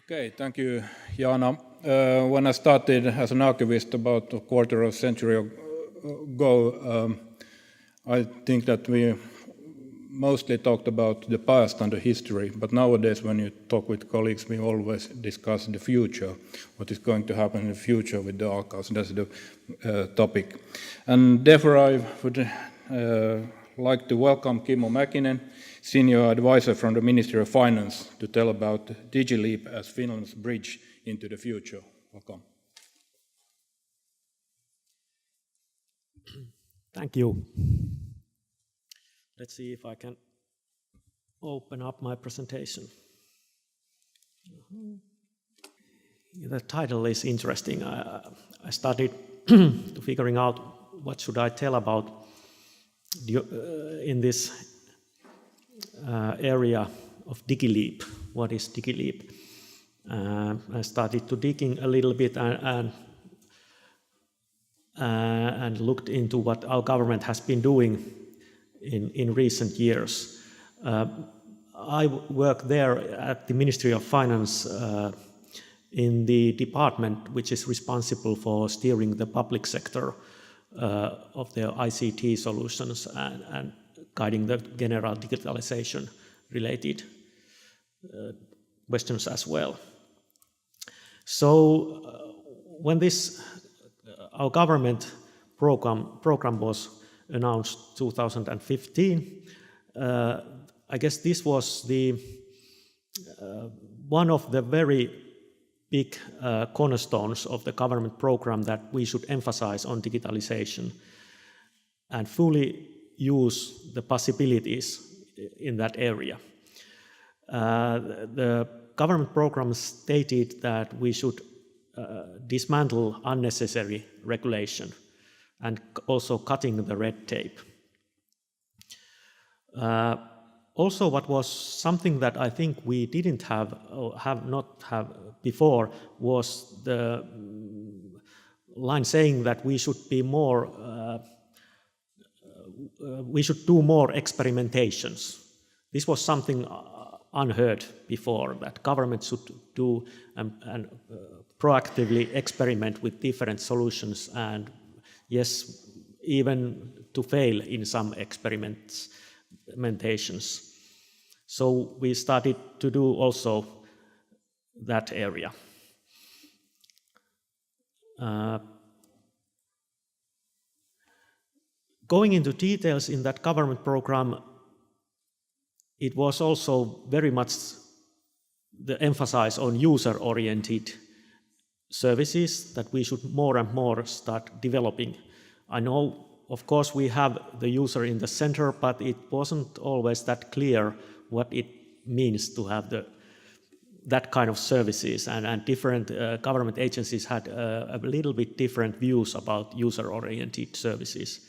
Okay, thank you, Jaana. When I started as an archivist about a quarter of a century ago, I think that we mostly talked about the past and the history, but nowadays when you talk with colleagues, we always discuss the future, what is going to happen in the future with the archives. That's the topic. And therefore I would like to welcome Kimmo Mäkinen, Senior Advisor from the Ministry of Finance, to tell about DigiLeap as Finland's bridge into the future. Welcome. Thank you. Let's see if I can open up my presentation. The title is interesting. I started to figuring out what should I tell about in this area of DigiLeap. What is DigiLeap? I started to digging a little bit and looked into what our government has been doing in recent years. I work there at the Ministry of Finance in the department which is responsible for steering the public sector of their ICT solutions and guiding the general digitalization related questions as well. So when this our government program was announced 2015, I guess this was the one of the very big cornerstones of the government program that we should emphasize on digitalization and fully use the possibilities in that area. The government program stated that we should dismantle unnecessary regulation and also cutting the red tape. Also, what was something that I think we didn't have or not have before was the line saying that we should be more, we should do more experimentations. This was something unheard before, that government should do and proactively experiment with different solutions and yes, even to fail in some experimentations. So we started to do also that area. Going into details in that government program, it was also very much the emphasis on user-oriented services that we should more and more start developing. I know, of course, we have the user in the center, but it wasn't always that clear what it means to have that kind of services, and different government agencies had a little bit different views about user-oriented services.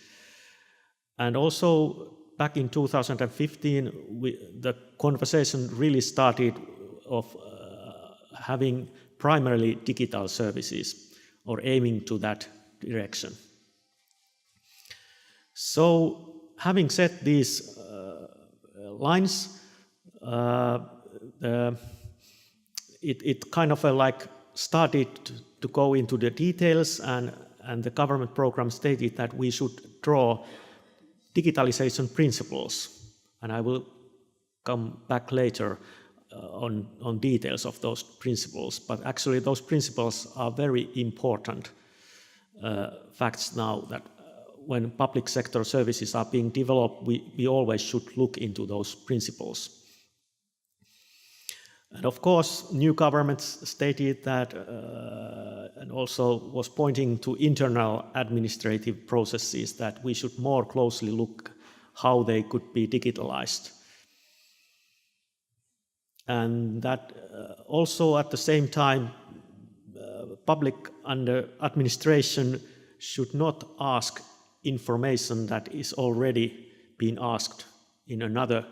And also, back in 2015, the conversation really started of having primarily digital services or aiming to that direction. So, having said these lines, it kind of like started to go into the details, and the government program stated that we should draw digitalization principles, and I will come back later on details of those principles, but actually those principles are very important facts now, that when public sector services are being developed, we always should look into those principles. And of course, new governments stated that, and also was pointing to internal administrative processes, that we should more closely look how they could be digitalized. And that also at the same time, public administration should not ask information that is already being asked in another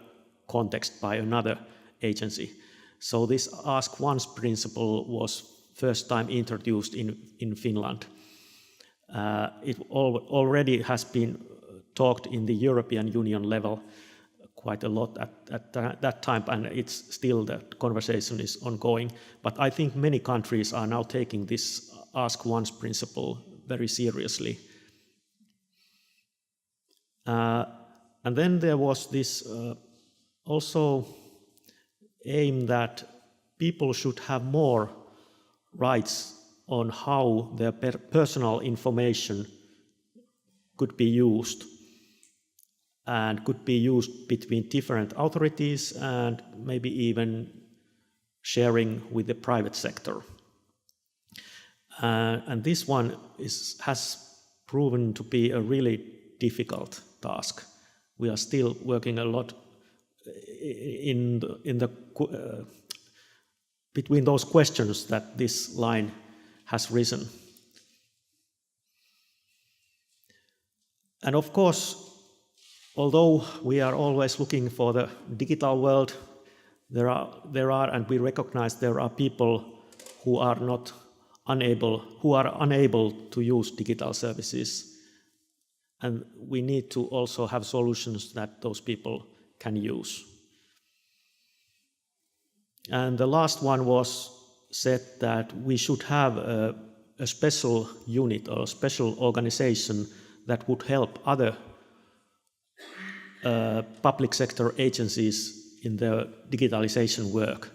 context by another agency. So this ask once principle was first time introduced in Finland. It already has been talked in the European Union level quite a lot at that time, and it's still the conversation is ongoing. But I think many countries are now taking this ask once principle very seriously. And then there was this also aim that people should have more rights on how their personal information could be used, and could be used between different authorities and maybe even sharing with the private sector. And this one has proven to be a really difficult task. We are still working a lot in the between those questions that this line has risen. And of course, although we are always looking for the digital world, there are, and we recognize there are people who are unable to use digital services, and we need to also have solutions that those people can use. And the last one was said that we should have a special unit or a special organization that would help other public sector agencies in their digitalization work.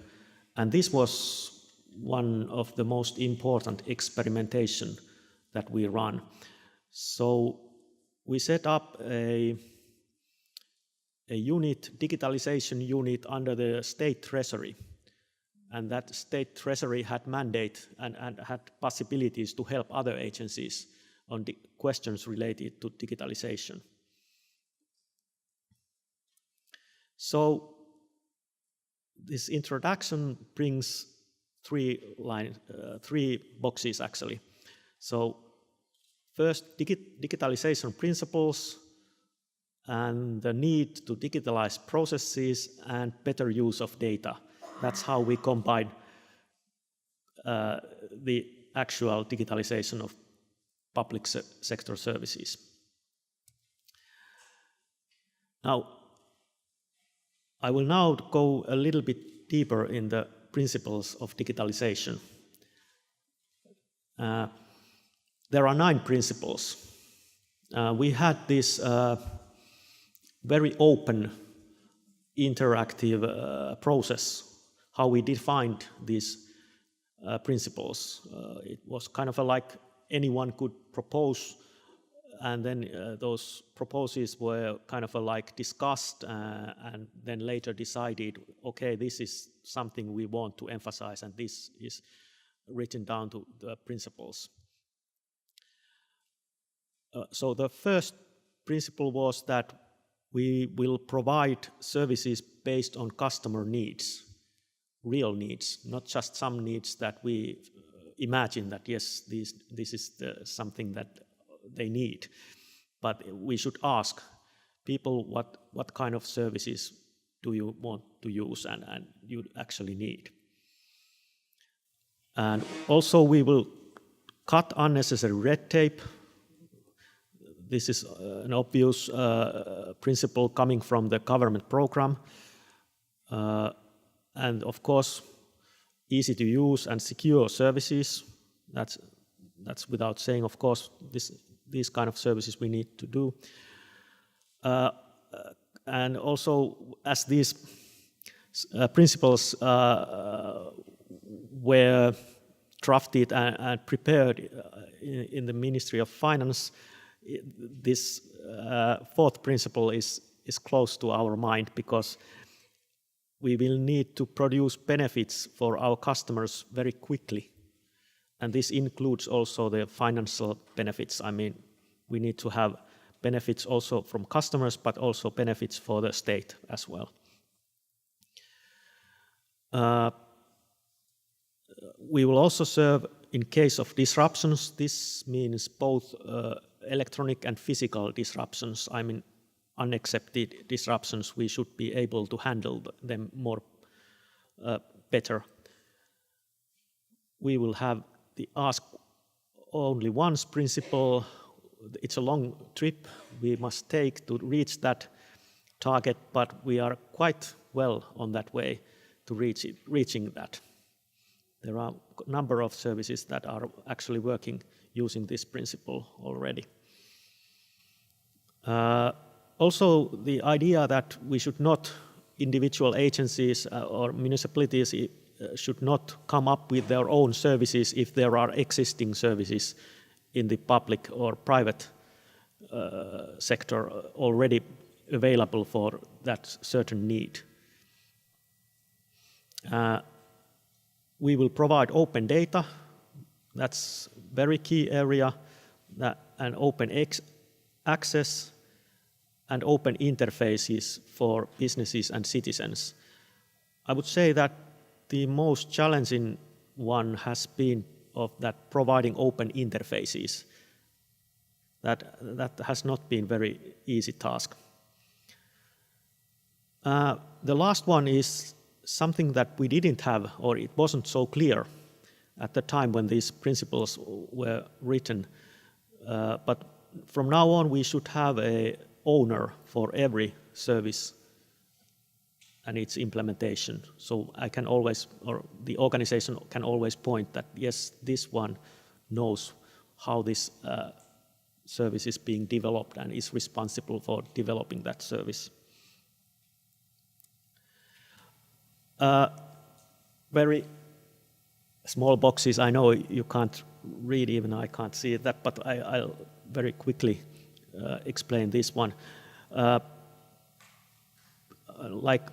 And this was one of the most important experimentation that we run. So we set up a unit, digitalization unit under the state treasury. And that state treasury had mandate and had possibilities to help other agencies on the questions related to digitalization. So this introduction brings three boxes actually. So first, digitalization principles and the need to digitalize processes and better use of data. That's how we combine the actual digitalization of public sector services. Now, I will now go a little bit deeper in the principles of digitalization. There are 9 principles. We had this very open, interactive process, how we defined these principles. It was kind of like anyone could propose, and then those proposals were kind of like discussed and then later decided, okay, this is something we want to emphasize, and this is written down to the principles. So the first principle was that we will provide services based on customer needs, real needs, not just some needs that we imagine that yes, this is something that they need, but we should ask people what kind of services do you want to use and you actually need. And also we will cut unnecessary red tape. This is an obvious principle coming from the government program. And of course, easy to use and secure services. That's without saying, of course, these kind of services we need to do. And also, as these principles were drafted and prepared in the Ministry of Finance, this fourth principle is close to our mind, because we will need to produce benefits for our customers very quickly. And this includes also the financial benefits. I mean, we need to have benefits also from customers, but also benefits for the state as well. We will also serve in case of disruptions. This means both electronic and physical disruptions. I mean, unaccepted disruptions, we should be able to handle them more better. We will have the ask only once principle. It's a long trip we must take to reach that, target, but we are quite well on that way to reaching that. There are a number of services that are actually working using this principle already. Also, the idea that we should not, individual agencies or municipalities should not come up with their own services if there are existing services in the public or private sector already available for that certain need. We will provide open data. That's a very key area, and open access and open interfaces for businesses and citizens. I would say that the most challenging one has been of that providing open interfaces. That has not been very easy task. The last one is something that we didn't have, or it wasn't so clear at the time when these principles were written. But from now on, we should have an owner for every service and its implementation. So I can always, or the organization can always point that, yes, this one knows how this service is being developed and is responsible for developing that service. Very small boxes, I know you can't read, even I can't see that, but I'll very quickly explain this one. Like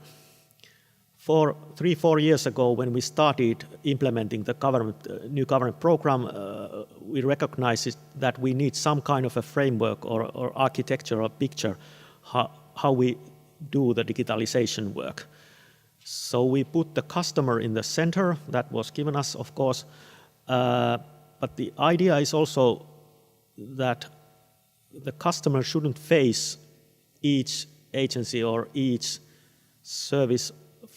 3-4 years ago, when we started implementing the new government program, we recognized that we need some kind of a framework or architecture or picture how we do the digitalization work. So we put the customer in the center. That was given us, of course, but the idea is also that the customer shouldn't face each agency or each service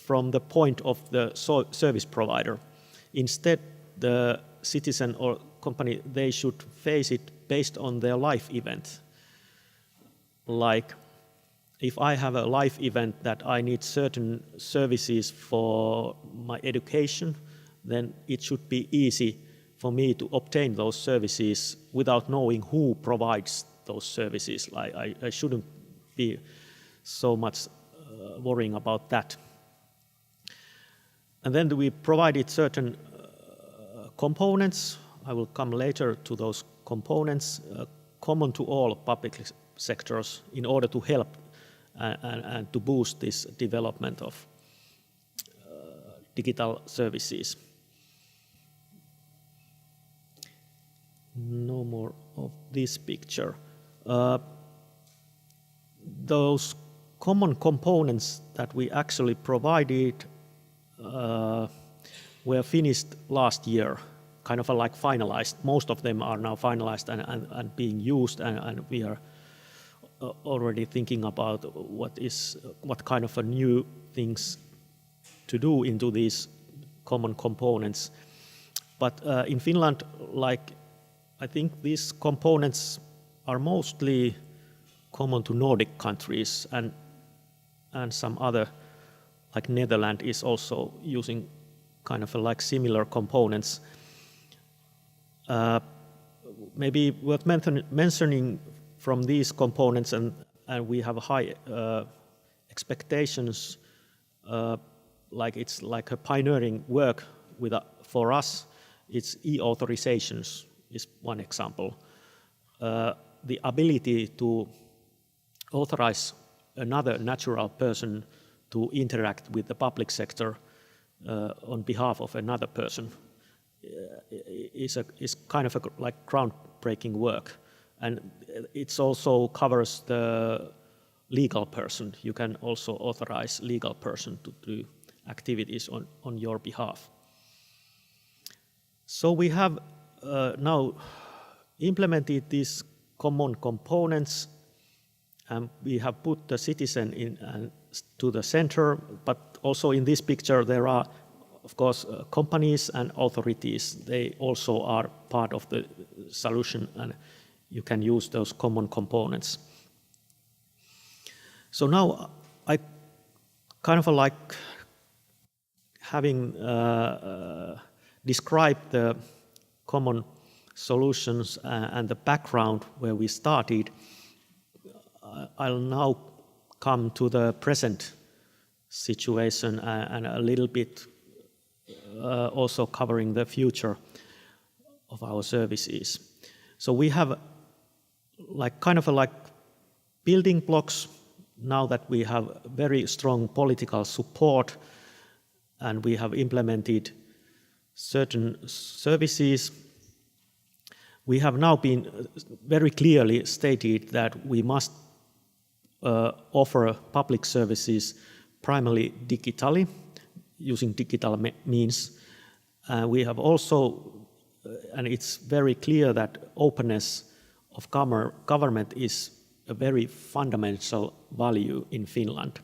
from the point of the service provider. Instead, the citizen or company, they should face it based on their life event. Like, if I have a life event that I need certain services for my education, then it should be easy for me to obtain those services without knowing who provides those services. I shouldn't be so much worrying about that. And then we provided certain components. I will come later to those components, common to all public sectors in order to help and to boost this development of digital services. No more of this picture. Those common components that we actually provided were finished last year, kind of like finalized. Most of them are now finalized and being used, and we are already thinking about what kind of a new things to do into these common components. But in Finland, like, I think these components are mostly common to Nordic countries, and some other, like Netherlands is also using kind of like similar components. Maybe worth mentioning from these components, and we have high expectations, like it's like a pioneering work for us. It's e-authorizations is one example. The ability to authorize another natural person to interact with the public sector on behalf of another person is kind of like groundbreaking work. And it also covers the legal person. You can also authorize legal person to do activities on your behalf. So we have now implemented these common components, and we have put the citizen in to the center, but also in this picture there are, of course, companies and authorities. They also are part of the solution, and you can use those common components. So now I kind of like having described the common solutions and the background where we started. I'll now come to the present situation and a little bit also covering the future of our services. So we have kind of like building blocks now that we have very strong political support and we have implemented certain services. We have now been very clearly stated that we must offer public services primarily digitally, using digital means. We have also, and it's very clear that openness of government is a very fundamental value in Finland.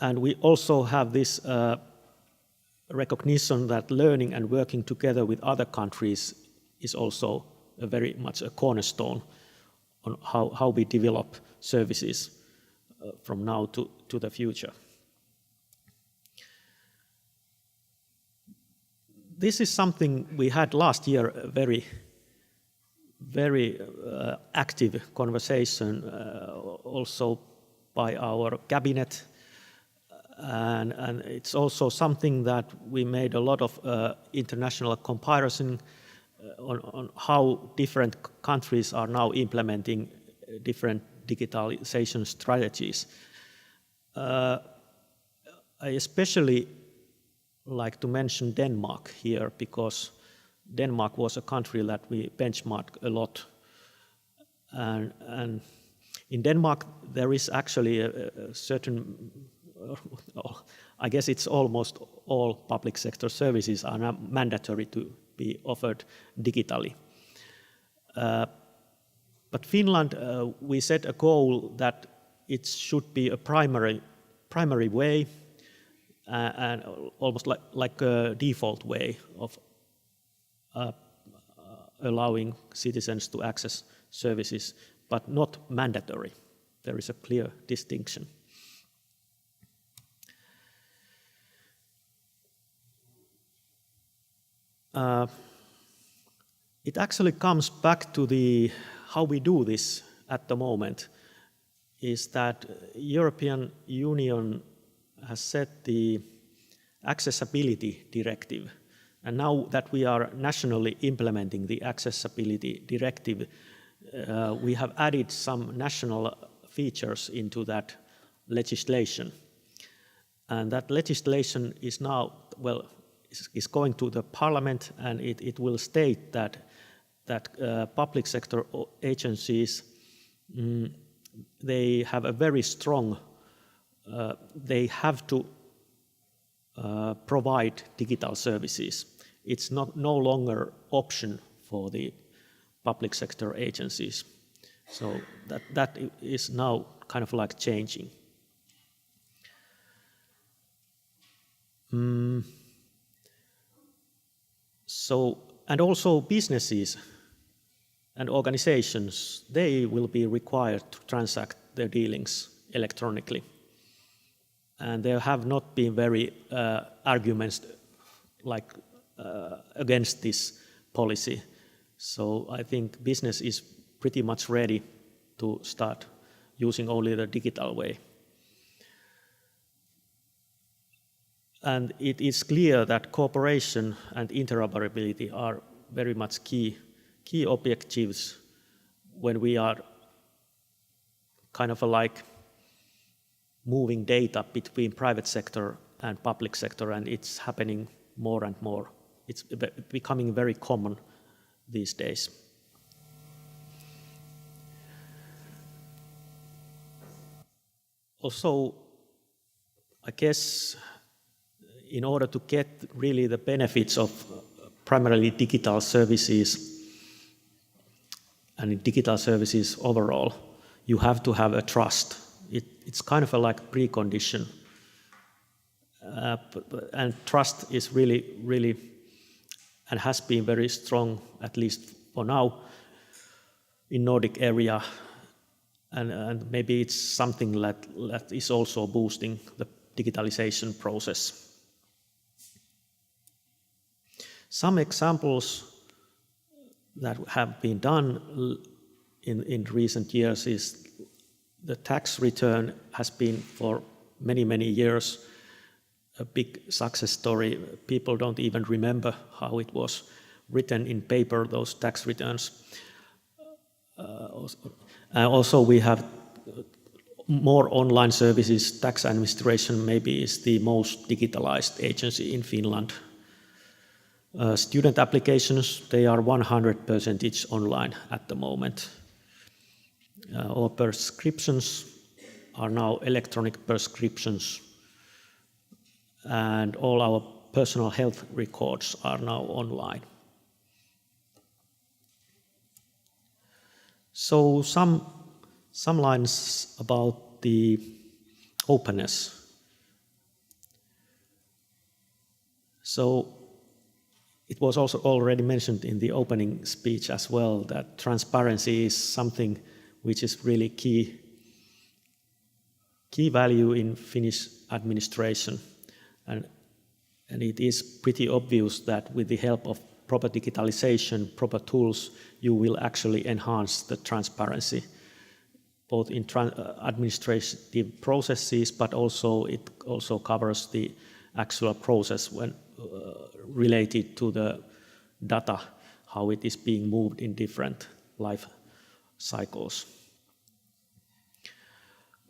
And we also have this recognition that learning and working together with other countries is also very much a cornerstone on how we develop services from now to the future. This is something we had last year, a very active conversation also by our cabinet. And it's also something that we made a lot of international comparison on how different countries are now implementing different digitalization strategies. I especially like to mention Denmark here because Denmark was a country that we benchmarked a lot. And in Denmark there is actually a certain, I guess it's almost all public sector services are now mandatory to be offered digitally. But Finland, we set a goal that it should be a primary way and almost like a default way of allowing citizens to access services, but not mandatory. There is a clear distinction. It actually comes back to how we do this at the moment, is that European Union has set the accessibility directive. And now that we are nationally implementing the accessibility directive, we have added some national features into that legislation. And that legislation is now, is going to the parliament, and it will state that public sector agencies, they have a very strong, they have to provide digital services. It's no longer option for the public sector agencies. So that is now kind of like changing. So, and also businesses and organizations, they will be required to transact their dealings electronically. And there have not been very arguments against this policy. So I think business is pretty much ready to start using only the digital way. And it is clear that cooperation and interoperability are very much key objectives when we are kind of like moving data between private sector and public sector, and it's happening more and more. It's becoming very common these days. Also, I guess in order to get really the benefits of primarily digital services and digital services overall, you have to have a trust. It's kind of like precondition. And trust is really, and has been very strong, at least for now, in Nordic area. and maybe it's something that is also boosting the digitalization process. Some examples that have been done in recent years is the tax return has been for many years a big success story. People don't even remember how it was written in paper, those tax returns. Also we have more online services. Tax administration maybe is the most digitalized agency in Finland. Student applications, they are 100% online at the moment. All prescriptions are now electronic prescriptions, and all our personal health records are now online. So some lines about the openness. So it was also already mentioned in the opening speech as well that transparency is something which is really key value in Finnish administration. And it is pretty obvious that with the help of proper digitalization, proper tools, you will actually enhance the transparency, both in administrative processes, but also it also covers the actual process when related to the data, how it is being moved in different life cycles.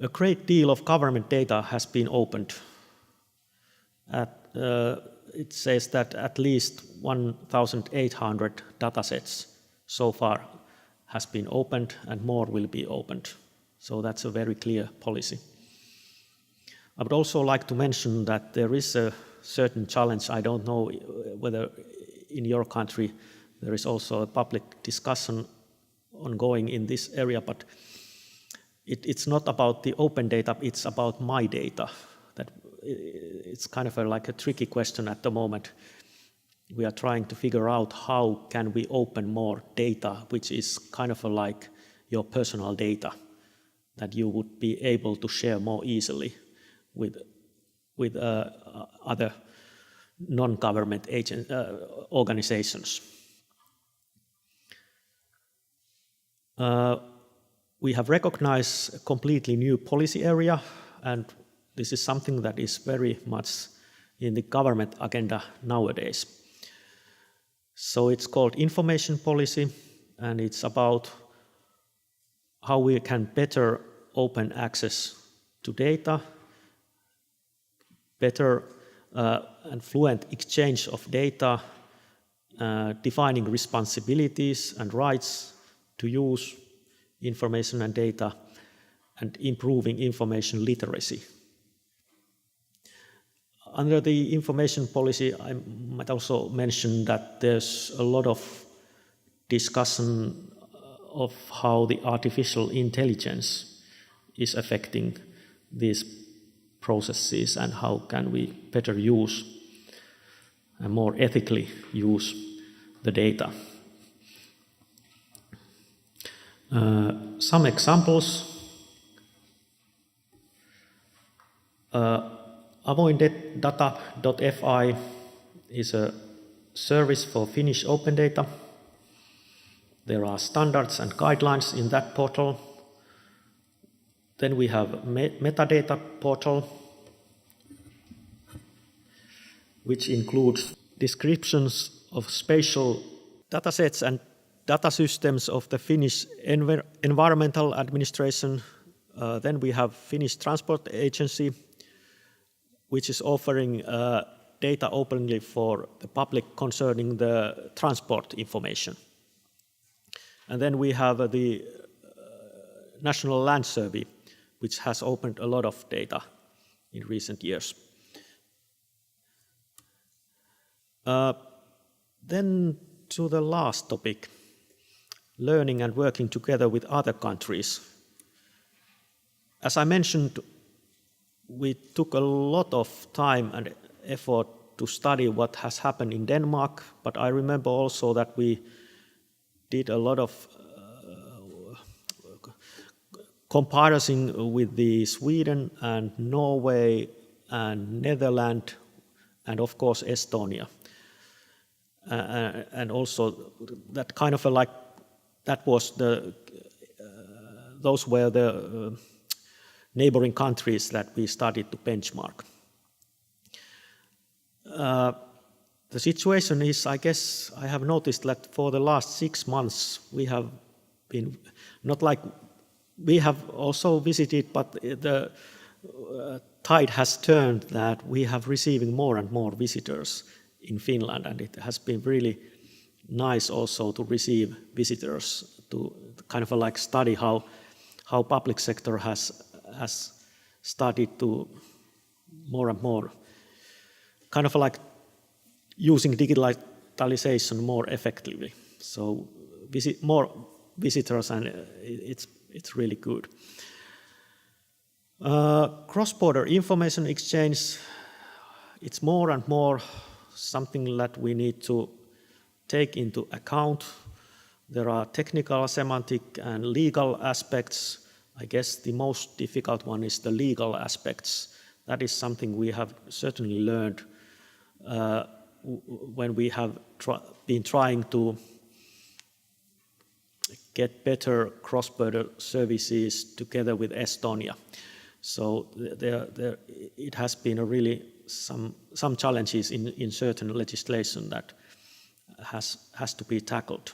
A great deal of government data has been opened. It says that at least 1,800 datasets so far has been opened and more will be opened. So that's a very clear policy. I would also like to mention that there is a certain challenge. I don't know whether in your country there is also a public discussion ongoing in this area, but it's not about the open data, it's about my data. That it's kind of like a tricky question at the moment. We are trying to figure out how can we open more data, which is kind of like your personal data that you would be able to share more easily with other non-government organizations. We have recognized a completely new policy area, and this is something that is very much in the government agenda nowadays. So it's called information policy, and it's about how we can better open access to data, better and fluent exchange of data, defining responsibilities and rights to use information and data, and improving information literacy. Under the information policy, I might also mention that there's a lot of discussion of how the artificial intelligence is affecting these processes and how can we better use and more ethically use the data. Some examples. Avoindata.fi is a service for Finnish open data. There are standards and guidelines in that portal. Then we have metadata portal, which includes descriptions of spatial datasets and data systems of the Finnish environmental administration. Then we have Finnish Transport Agency, which is offering data openly for the public concerning the transport information. And then we have the National Land Survey, which has opened a lot of data in recent years. Then to the last topic, learning and working together with other countries. As I mentioned, we took a lot of time and effort to study what has happened in Denmark, but I remember also that we did a lot of comparison with the Sweden and Norway and Netherlands and of course Estonia. And also that kind of those were the neighboring countries that we started to benchmark. The situation is, I guess, I have noticed that for the last 6 months we have been, not like we have also visited, but the tide has turned that we have receiving more and more visitors in Finland, and it has been really nice also to receive visitors to kind of like study how public sector has started to more and more kind of like using digitalization more effectively. So more visitors, and it's really good. Cross-border information exchange, it's more and more something that we need to take into account. There are technical, semantic, and legal aspects. I guess the most difficult one is the legal aspects. That is something we have certainly learned when we have been trying to get better cross-border services together with Estonia. So it has been a really some challenges in certain legislation that has to be tackled.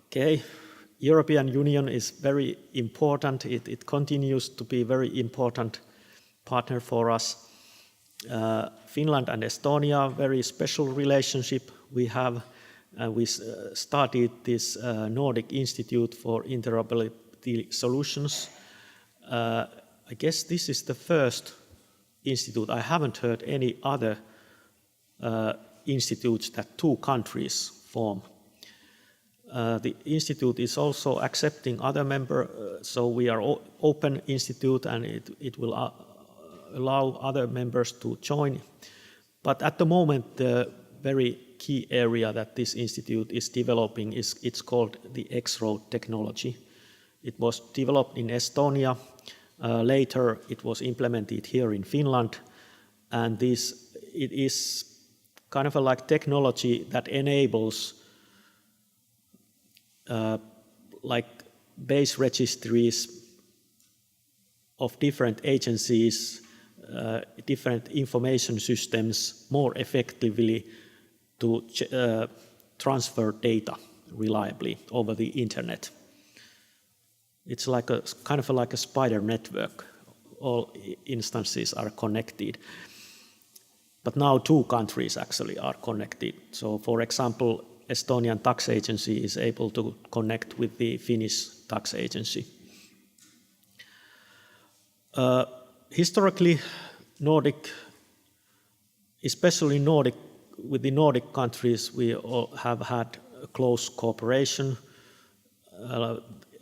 Okay, European Union is very important. It continues to be a very important partner for us. Finland and Estonia, very special relationship we have. We started this Nordic Institute for Interoperability Solutions. I guess this is the first institute. I haven't heard any other institutes that 2 countries form. The institute is also accepting other members, so we are open institute, and it will allow other members to join. But at the moment, the very key area that this institute is developing it's called the X-Road technology. It was developed in Estonia. Later, it was implemented here in Finland, and it is kind of like technology that enables like base registries of different agencies, different information systems more effectively to transfer data reliably over the internet. It's like a kind of like a spider network. All instances are connected. But now 2 countries actually are connected. So for example, Estonian tax agency is able to connect with the Finnish tax agency. Historically, Nordic, especially with the Nordic countries, we all have had a close cooperation.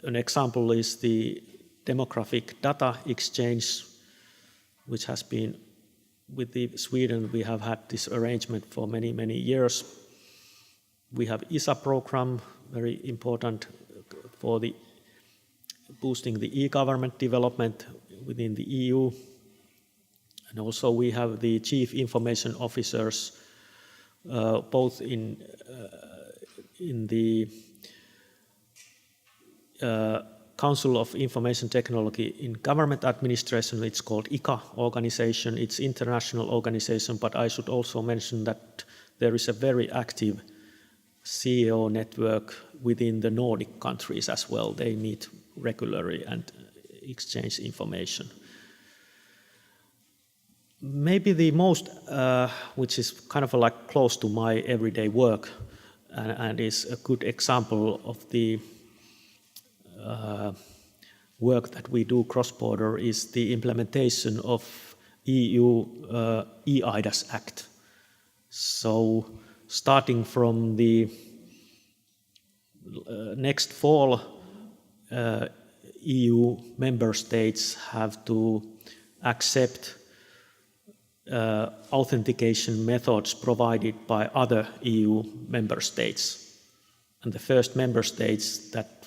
An example is the demographic data exchange, which has been with Sweden. We have had this arrangement for many, many years. We have ISA program, very important for the boosting the e-government development within the EU. And also we have the chief information officers, both in the Council of Information Technology in Government Administration. It's called ICA organization. It's international organization, but I should also mention that there is a very active CEO network within the Nordic countries as well. They meet regularly and exchange information. Maybe the most, which is kind of like close to my everyday work and is a good example of the work that we do cross-border, is the implementation of EU eIDAS Act. So starting from the next fall, EU member states have to accept authentication methods provided by other EU member states. And the first member states that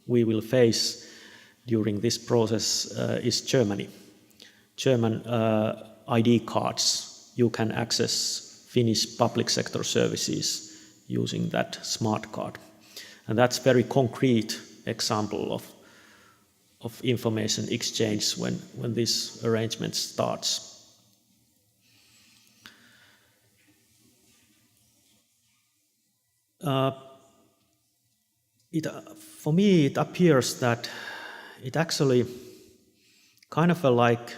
we will face during this process is Germany. German ID cards, you can access Finnish public sector services using that smart card. And that's a very concrete example of information exchange when this arrangement starts. For me, it appears that it actually kind of like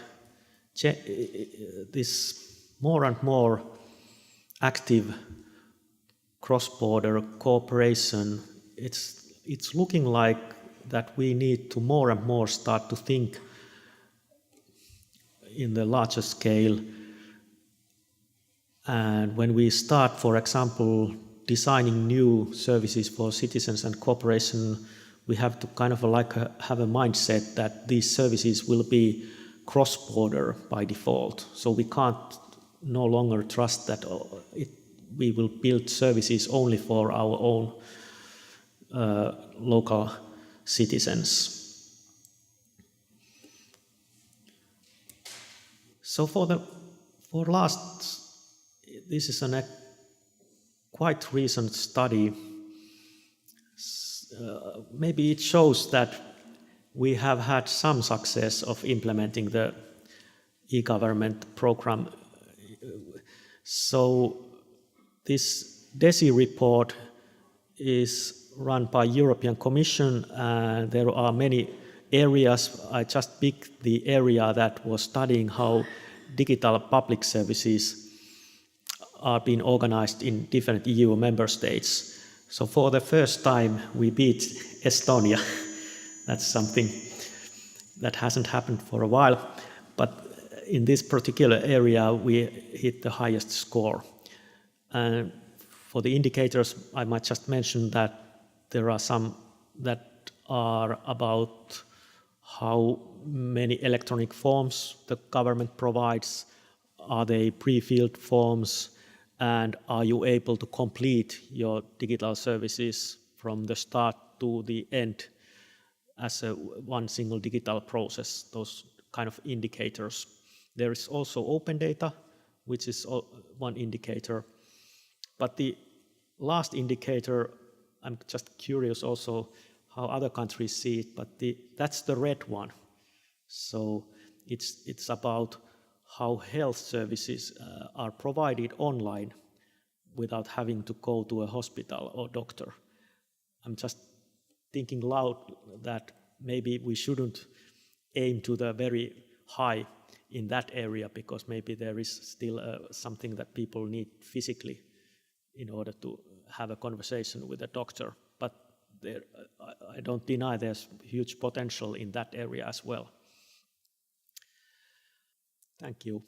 this more and more active cross-border cooperation. It's looking like that we need to more and more start to think in the larger scale. And when we start, for example, designing new services for citizens and cooperation, we have to kind of like have a mindset that these services will be cross-border by default. So we can't no longer trust that we will build services only for our own local citizens. So this is a quite recent study. Maybe it shows that we have had some success of implementing the e-government program. So this Digi report is run by European Commission, and there are many areas. I just picked the area that was studying how digital public services are being organized in different EU member states. So for the first time, we beat Estonia. That's something that hasn't happened for a while. But in this particular area, we hit the highest score. And for the indicators, I might just mention that there are some that are about how many electronic forms the government provides. Are they pre-filled forms? And are you able to complete your digital services from the start to the end as one single digital process? Those kind of indicators. There is also open data, which is one indicator. But the last indicator, I'm just curious also how other countries see it, but that's the red one. So it's about how health services are provided online without having to go to a hospital or doctor. I'm just thinking loud that maybe we shouldn't aim to the very high in that area, because maybe there is still something that people need physically in order to have a conversation with a doctor. But I don't deny there's huge potential in that area as well. Thank you.